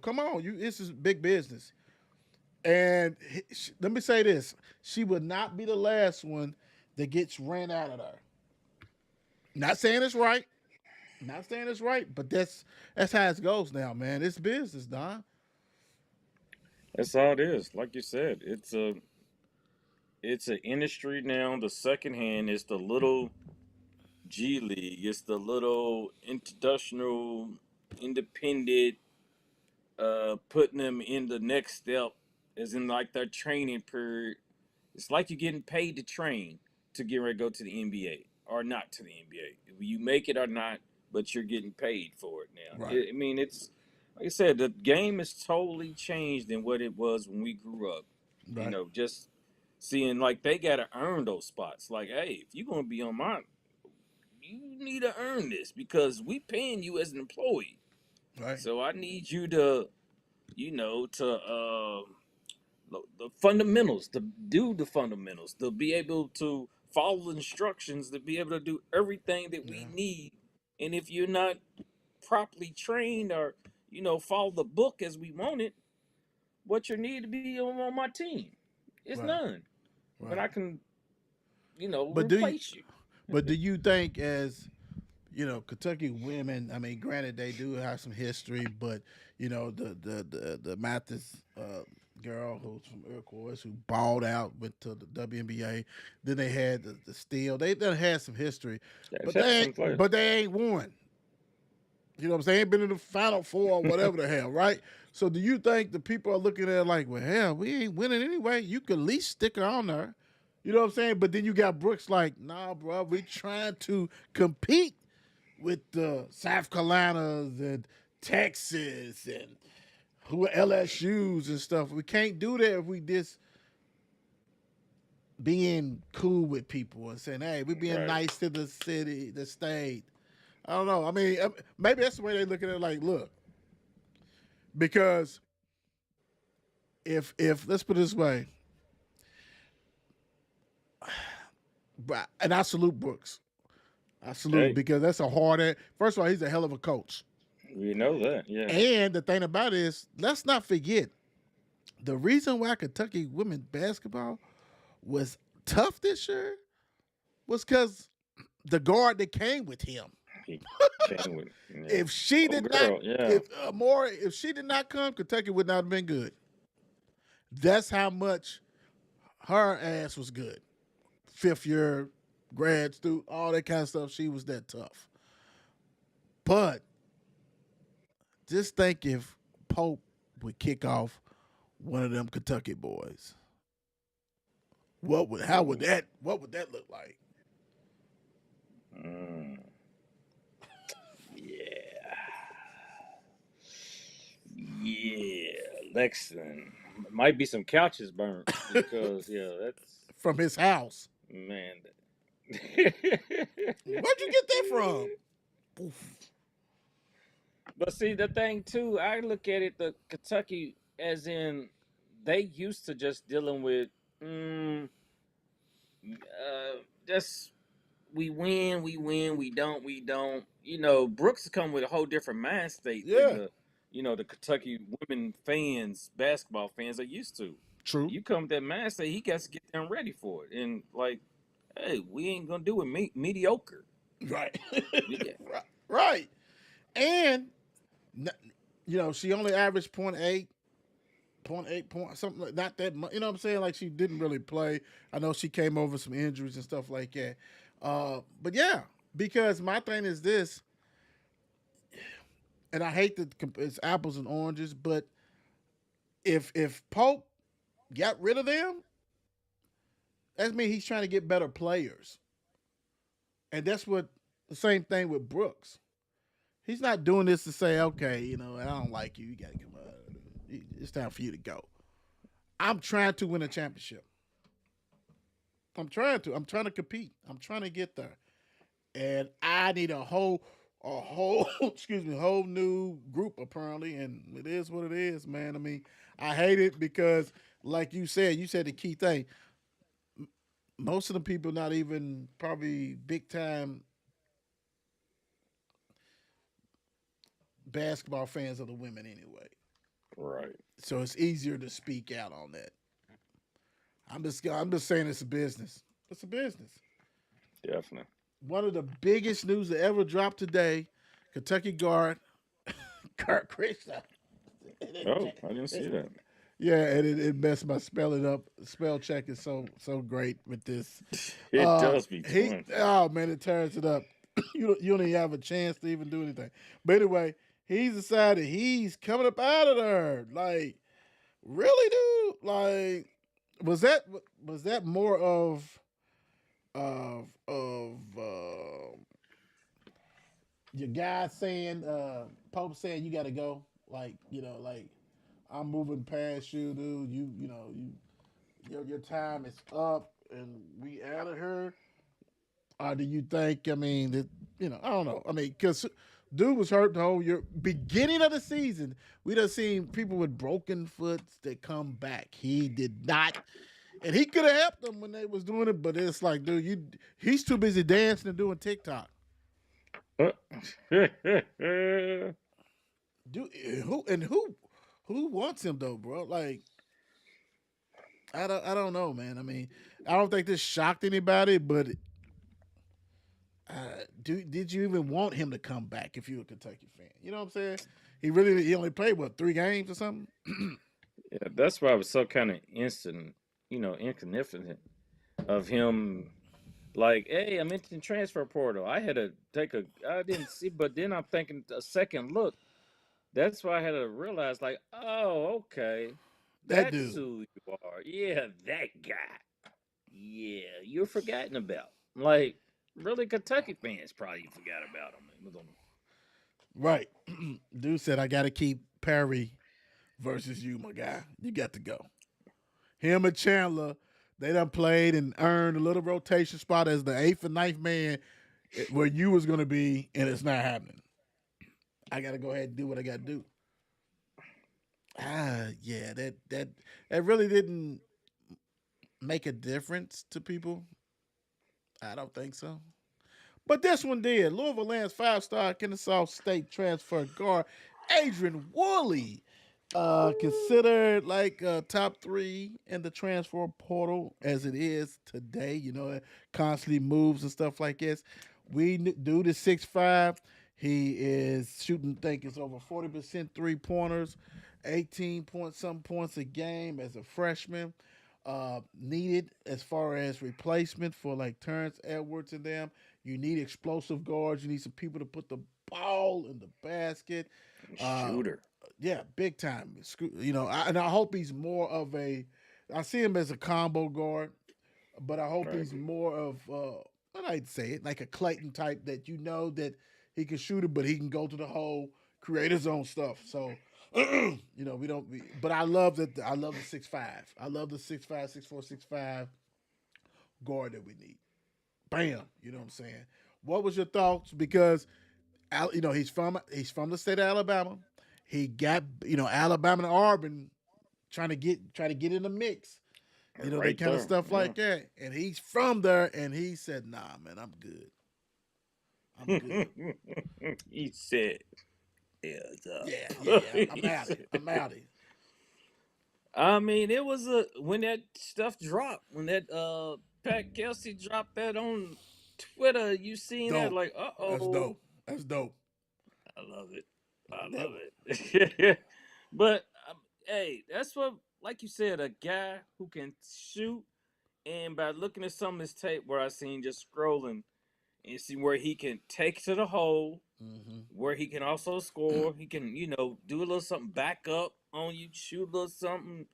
come on. This is big business. And let me say this. She would not be the last one that gets ran out of there. Not saying it's right. Not saying it's right, but that's how it goes now, man. It's business, Don. That's how it is. Like you said, it's an industry now. The second hand is the little G League. It's the little international, independent, putting them in the next step, as in like their training period. It's like you're getting paid to train to get ready to go to the NBA or not to the NBA. If you make it or not, but you're getting paid for it now. Right. I mean, it's like I said, the game has totally changed than what it was when we grew up. Right. Just seeing like they gotta earn those spots. Like, hey, if you're gonna be on my, you need to earn this because we paying you as an employee. Right. So I need you to, to the fundamentals, to do the fundamentals, to be able to follow the instructions, to be able to do everything that we Yeah. need. And if you're not properly trained or, follow the book as we want it, what you need to be on my team? It's Right. none. But Right. I can, But do you replace you. but do you think, as Kentucky women, I mean, granted they do have some history, but the Mathis girl who's from Iroquois who balled out, went to the WNBA. Then they had the Steel. They done had some history, They've but had they some ain't players. but they ain't won. You know what I'm saying? Ain't been in the Final Four or whatever the hell, right? So do you think the people are looking at it like, well, hell, we ain't winning anyway. You could at least stick her on there. You know what I'm saying? But then you got Brooks like, nah, bro, we trying to compete with the South Carolinas and Texas and who LSU's and stuff. We can't do that if we just being cool with people and saying, hey, we being Right. nice to the city, the state. I don't know. I mean, maybe that's the way they look at it. Like, look, because if let's put it this way, and I salute Brooks. I salute Hey, because that's a hard. First of all, he's a hell of a coach. we know that. Yeah. And the thing about it is, let's not forget the reason why Kentucky women basketball was tough this year was because the guard that came with him. He came with, yeah. If she Oh, did not, girl. Yeah. if she did not come, Kentucky would not have been good. That's how much her ass was good. 5th year grad student, all that kind of stuff. She was that tough. But just think if Pope would kick off one of them Kentucky boys? Ooh. What would that look like? Mm, yeah. Yeah. Lexington. Might be some couches burnt because, yeah, that's, From his house. man. Where'd you get that from? Oof. But see, the thing too, I look at it, the Kentucky, as in they used to just dealing with, mm, just we don't. Brooks come with a whole different mind state than Yeah, the Kentucky women fans, basketball fans are used to. true. You come with that mind state, he got to get them ready for it, and like, hey, we ain't gonna do it mediocre. Right. We get right. Right. And she only averaged point 8 point something like not that much. You know what I'm saying? Like she didn't really play. I know she came over some injuries and stuff like that. But yeah, because my thing is this, and I hate that it's apples and oranges, but if Pope got rid of them, that means he's trying to get better players, and that's what the same thing with Brooks. He's not doing this to say, okay, I don't like you. You got to come out. It's time for you to go. I'm trying to win a championship. I'm trying to. I'm trying to compete. I'm trying to get there, and I need excuse me, whole new group apparently, and it is what it is, man. I mean, I hate it because, like you said the key thing. Most of the people not even probably big time basketball fans of the women anyway. right, So it's easier to speak out on that. I'm just saying it's a business. It's a business. definitely. One of the biggest news that ever dropped today, Kentucky guard Kurt Krista. Oh, I didn't see that. Yeah, and it messed my spelling up. Spell check is so great with this. It does be He fun. oh man, it turns it up. You don't even have a chance to even do anything. But anyway, he's decided he's coming up out of there. Like, really, dude? Like, was that was that more of your guy saying Pope saying you got to go? Like, like I'm moving past you, dude. Your time is up, and we added her. Or do you think? I mean, that I don't know. I mean, because dude was hurt the whole year. Beginning of the season, we done seen people with broken foots that come back. He did not, and he could have helped them when they was doing it. But it's like, dude, he's too busy dancing and doing TikTok. Uh, Dude, who wants him though, bro? Like, I don't know, man. I mean, I don't think this shocked anybody, but did you even want him to come back if you're a Kentucky fan? You know what I'm saying? He only played what 3 games or something. yeah, that's why I was so kind of insignificant of him. Like, hey, I'm in the transfer portal. I didn't see, but then I'm thinking a second look. That's why I had to realize, like, oh, okay, That that's dude, who you are. Yeah, that guy. Yeah, you're forgotten about. Like, really, Kentucky fans probably forgot about him. right? Dude said I got to keep Perry versus you, my guy. You got to go. Him and Chandler, they done played and earned a little rotation spot as the eighth and ninth man where you was going to be, and it's not happening. I got to go ahead and do what I got to do. Yeah, that really didn't make a difference to people. I don't think so. But this one did. Louisville lands 5-star Kennesaw State transfer guard Adrian Woolley, considered like top 3 in the transfer portal as it is today. It constantly moves and stuff like this. Dude is 6'5". He is shooting, think it's over 40% 3 pointers, 18 point some points a game as a freshman. Needed as far as replacement for like Terrence Edwards and them. You need explosive guards. You need some people to put the ball in the basket. Uh, Shooter. Yeah, big time. And I hope he's more of a. I see him as a combo guard, but I hope Right. he's more of. What I'd say it like a Clayton type that that he can shoot it, but he can go to the hole, create his own stuff. So, we don't. But I love that. I love the 6'5". I love the 6'5", 6'4", 6'5" guard that we need. Bam. You know what I'm saying? What was your thoughts? Because he's from the state of Alabama. He got Alabama and Auburn trying to get in the mix. That Right kind of there. stuff Yeah. like that. And he's from there, and he said, "Nah, man, I'm good. I'm good. He said, "Heads Yeah, yeah, up." yeah. I'm He out it. said- I'm out it. I mean, it was a when that stuff dropped, when that Pat Kelsey dropped that on Twitter. You seen that? Dope. Like, That's oh, dope. That's dope. I love it. I That love it. But hey, that's what, like you said, a guy who can shoot. And by looking at some of his tape, where I seen just scrolling and see where he can take to the hole, hmm where he can also score. He can, do a little something back up on you, shoot a little something.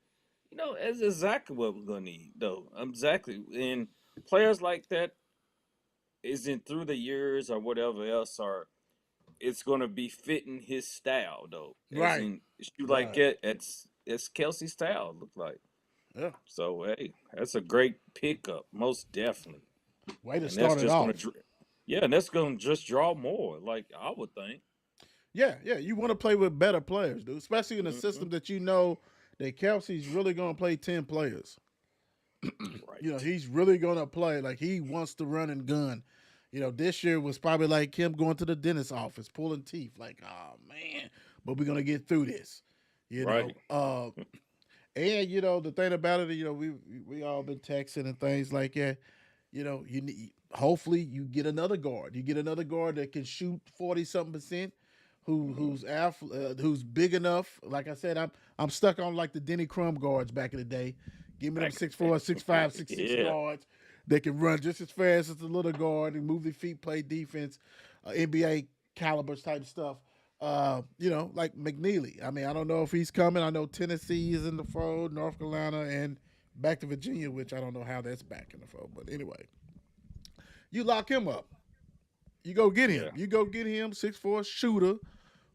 That's exactly what we're gonna need, though. Exactly, and players like that isn't through the years or whatever else, or it's gonna be fitting his style, though. As Right. in shoot like Right. it, it's Kelsey's style. Look like Yeah. so. Hey, that's a great pickup, most definitely, Way to and that's start it just gonna, off. yeah, and that's gonna just draw more. Like I would think. Yeah, yeah. You want to play with better players, dude. Especially in a Hmm. system that you know that Kelsey's really gonna play 10 players. Right. He's really gonna play like he wants to run and gun. This year was probably like him going to the dentist office, pulling teeth. Like, oh man, but we're gonna get through this. You know, Right. uh, and the thing about it, we all been texting and things like that. You need hopefully you get another guard. You get another guard that can shoot 40 something percent, who's big enough. Like I said, I'm stuck on like the Denny Crum guards back in the day. Give me them Back in 6'4", six the five, day. 6'6" Yeah. guards. They can run just as fast as the little guard and move their feet, play defense, NBA calibers type stuff. Like McNeely. I mean, I don't know if he's coming. I know Tennessee is in the fold, North Carolina, and back to Virginia, which I don't know how that's back in the fold. But anyway, you lock him up. You go get him. Yeah. You go get him, 6'4" shooter,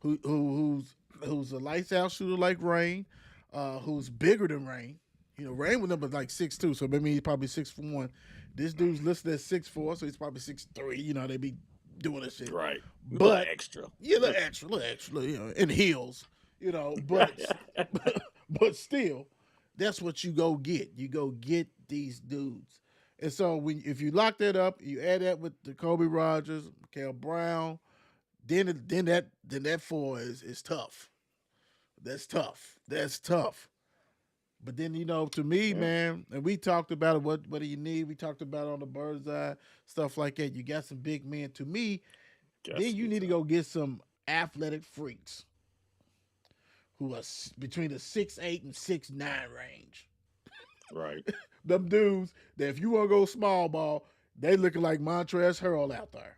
who's a lights out shooter like Rain, who's bigger than Rain. Rain was number like 6'2", so maybe he's probably 6'1". This dude's listed as 6'4", so he's probably 6'3". They be doing this shit. Right. A little But extra. yeah, little extra, in heels, but but still, that's what you go get. You go get these dudes. And so if you lock that up, you add that with the Kobe Rogers, Mikael Brown, then that four is tough. That's tough. That's tough. But then to me, Yeah. man, and we talked about it. What do you need? We talked about it on the bird's eye stuff like that. You got some big men. To me, Got then to you get need to some. go get some athletic freaks who are between the 6'8" and 6'9" range. Right. Them dudes that if you want to go small ball, they looking like Montrezl Harrell out there.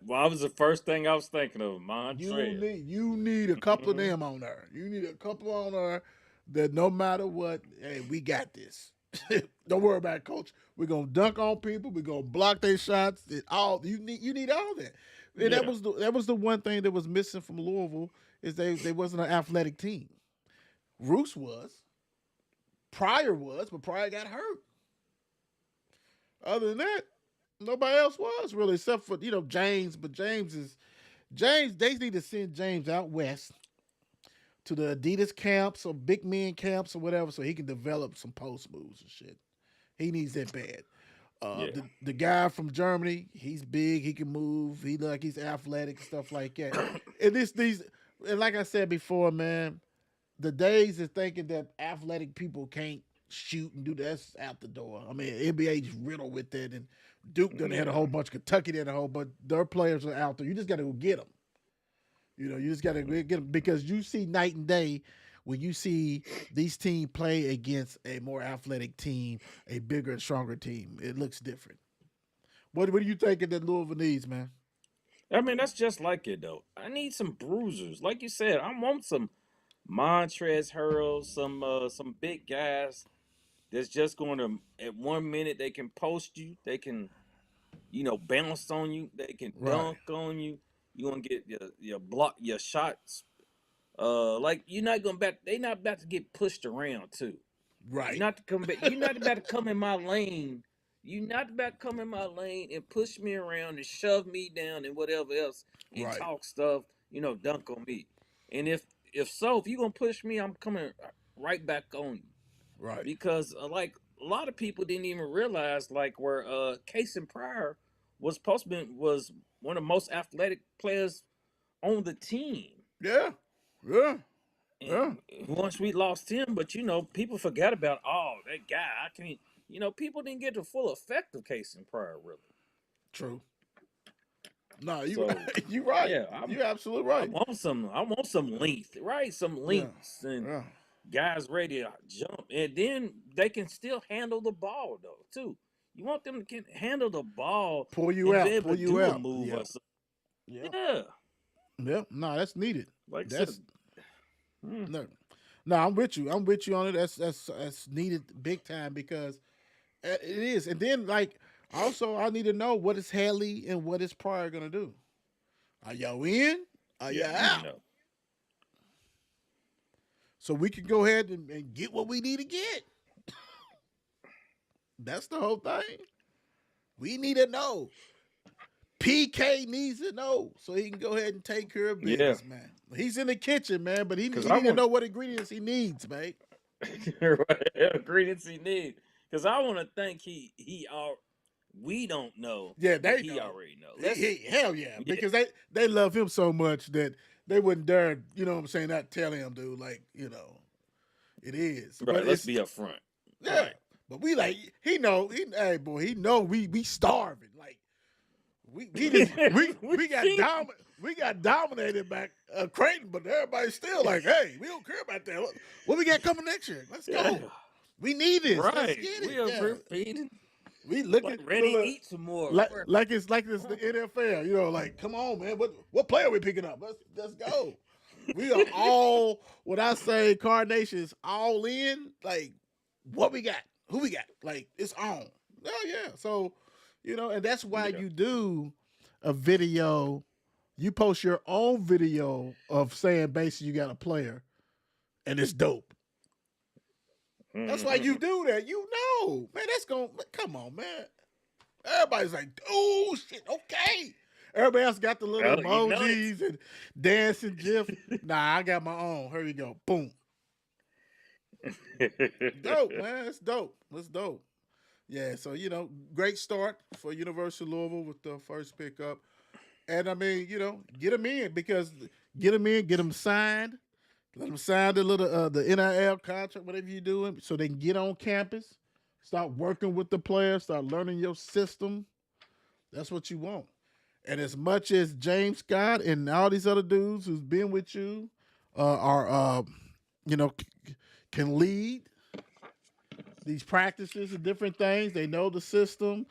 Well, that was the first thing I was thinking of, You Montrez. need you need a couple of Hmm. them on there. You need a couple on there that no matter what, hey, we got this. Don't worry about it, coach. We're gonna dunk on people. We're gonna block their shots. All you need all that. And that Yeah. was the one thing that was missing from Louisville is they wasn't an athletic team. Roos was, Pryor was, but Pryor got hurt. Other than that, nobody else was really, except for James. But James. They need to send James out west to the Adidas camps or big men camps or whatever, so he can develop some post moves and shit. He needs that bad. Yeah. The guy from Germany, he's big, he can move, he look like he's athletic, stuff like that. And these and like I said before, man, the days of thinking that athletic people can't shoot and do that's out the door. I mean, NBA's riddled with that, and Duke done had a Yeah. whole bunch, Kentucky did a whole, but their players are out there. You just got to go get them. You just got to get them because you see night and day when you see these teams play against a more athletic team, a bigger and stronger team. It looks different. What do you think that Louisville needs, man? I mean, that's just like it though. I need some bruisers, like you said. I want some Montrez Harrell, some big guys that's just going to at 1 minute they can post you, they can bounce on you, they can Right. dunk on you. You gonna get your block your shots. Like you're not gonna bet they not about to get pushed around too. You're Right. not to come back. You're not about to come in my lane. You're not about to come in my lane and push me around and shove me down and whatever else and Right. talk stuff. Dunk on me. And if so, if you're gonna push me, I'm coming right back on you Right. because like a lot of people didn't even realize like where Case and Pryor was one of the most athletic players on the team. Yeah. Yeah. And Yeah. once we lost him, but people forgot about that guy. I can't. People didn't get the full effect of Case and Pryor really. True. No, you So you right. yeah, You absolutely I right. want some length, right? Some Yeah. lengths and Yeah. guys ready to jump, and then they can still handle the ball though too. You want them to can handle the ball Pull you and be out. able Pull to you do a out. move Yeah. or something. Yeah. Yeah, Yeah. No, that's needed. like I That's said, mm, no. No, I'm with you. I'm with you on it. That's needed big time because it is. And then like also I need to know what is Haley and what is Pryor gonna do. Are y'all in? Are yeah, y'all you need to out? know. So we can go ahead and get what we need to get. That's the whole thing. We need to know. PK needs to know so he can go ahead and take care of Yeah, business, man. He's in the kitchen, man, but he because I need to want know what ingredients he needs, man. right, ingredients he need. Because I want to think he all we don't know, Yeah, but they he know. already know. Let's Hell yeah, yeah, because they love him so much that they wouldn't dare, you know what I'm saying, not tell him, dude. Like, it is, but right. Let's it's be upfront. yeah. Right. But we like hey boy, he know we starving. Like we just we we got feed we got dominated by Creighton, but everybody's still like, hey, we don't care about that. What we got coming next year? Let's yeah, go. We need this. Let's right. get it. We are Yeah. feeding We look like at ready to eat some more. like it's the NFL. Like come on, man. What player are we picking up? Let's go. We are all when I say Carnations all in. Like what we got? Who we got? Like it's on. Oh yeah. So and that's why Yeah. you do a video. You post your own video of saying basically you got a player, and it's dope. That's why you Mhm. do that. Man. That's going. Come on, man. Everybody's like, oh shit, okay. Everybody else got the little Oh, you know it. emojis and dancing gif. Nah, I got my own. Here we go. Boom. Dope, man. It's dope. It's dope. Yeah, so great start for University of Louisville with the first pickup. And I mean, get them in because get them in, get them signed. Let them sign the little the NIL contract, whatever you're doing, so they can get on campus, start working with the players, start learning your system. That's what you want. And as much as James Scott and all these other dudes who's been with you are, can lead these practices and different things, they know the system.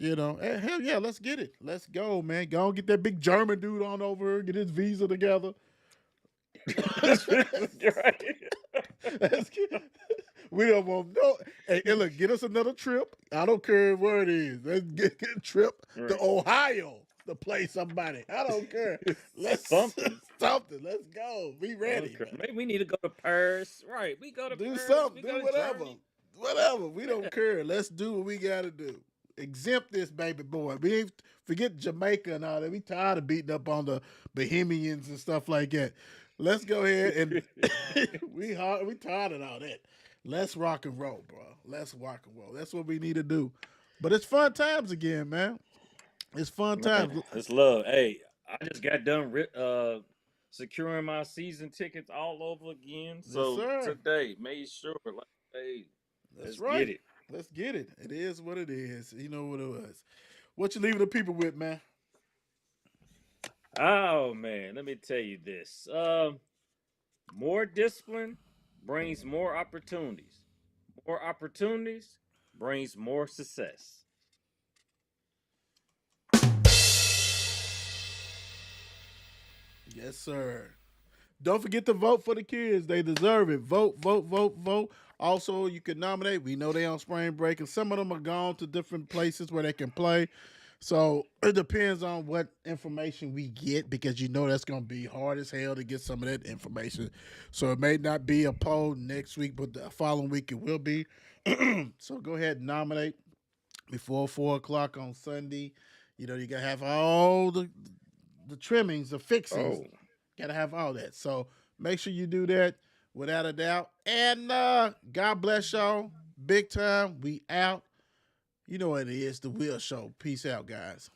Hell yeah, let's get it. Let's go, man. Go and get that big German dude on over here, get his visa together. Right. Let's get, we don't want no. Hey, look, get us another trip. I don't care where it is. Let's get a trip to Right. Ohio to play somebody. I don't care. Let's Something. something. Let's go. Be ready. Okay. Man. Maybe we need to go to Paris. Right. We go to Do Paris. something. We Do go to whatever. Germany. Whatever. We Yeah. don't care. Let's do what we gotta do. Exempt this baby boy. We ain't forget Jamaica and all that. We tired of beating up on the Bohemians and stuff like that. Let's go ahead and we tired of all that. Let's rock and roll, bro. Let's rock and roll. That's what we need to do. But it's fun times again, man. It's fun Man, times. it's love. Hey, I just got done securing my season tickets all over again. Yes, So sir. today, made sure, like, hey, That's let's get right. it. Let's get it. It is what it is. You know what it was. What you leaving the people with, man? Oh man, let me tell you this. More discipline brings more opportunities. More opportunities brings more success. Yes, sir. Don't forget to vote for the kids. They deserve it. Vote, vote, vote, vote. Also, you can nominate. We know they on spring break, and some of them are gone to different places where they can play. So it depends on what information we get, because you know that's going to be hard as hell to get some of that information. So it may not be a poll next week, but the following week it will be. So go ahead and nominate before 4 o'clock on Sunday. You know, you got to have all the trimmings, the fixings. Oh, Got to have all that. So make sure you do that without a doubt. And God bless y'all. Big time. We out. You know what it is, the Will Show. Peace out, guys.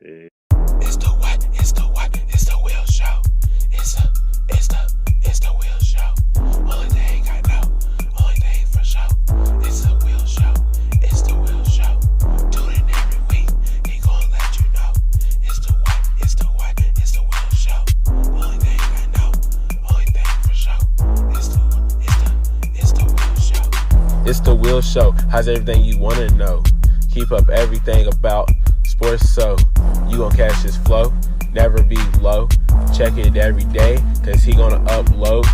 yeah. It's the what? It's the what? It's the Will Show. It's the Will Show. Only thing I know, only thing for sure. It's the Will Show. It's the Will Show. Tune in every week. He gonna let you know. It's the what? It's the what? It's the Will Show. Only thing I know, only thing for sure. It's the Will Show. It's the Will Show. How's everything you wanna know? Keep up everything about sports, so you gon' catch his flow, never be low. Check it every day, cause he gonna upload.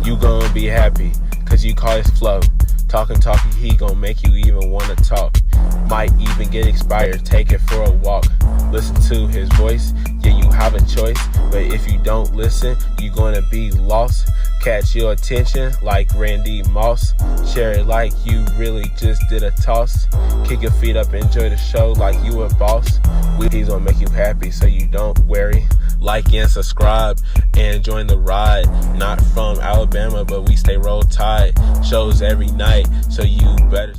You gonna be happy, cause you call his flow. Talking, he gon' make you even wanna talk. Might even get inspired, take it for a walk. Listen to his voice, yeah, you have a choice. But if you don't listen, you gonna be lost. Catch your attention like Randy Moss. Share it like you really just did a toss. Kick your feet up, enjoy the show like you a boss. He's gonna make you happy, so you don't worry. Like and subscribe and join the ride. Not from Alabama, but we stay roll tide. Shows every night, so you better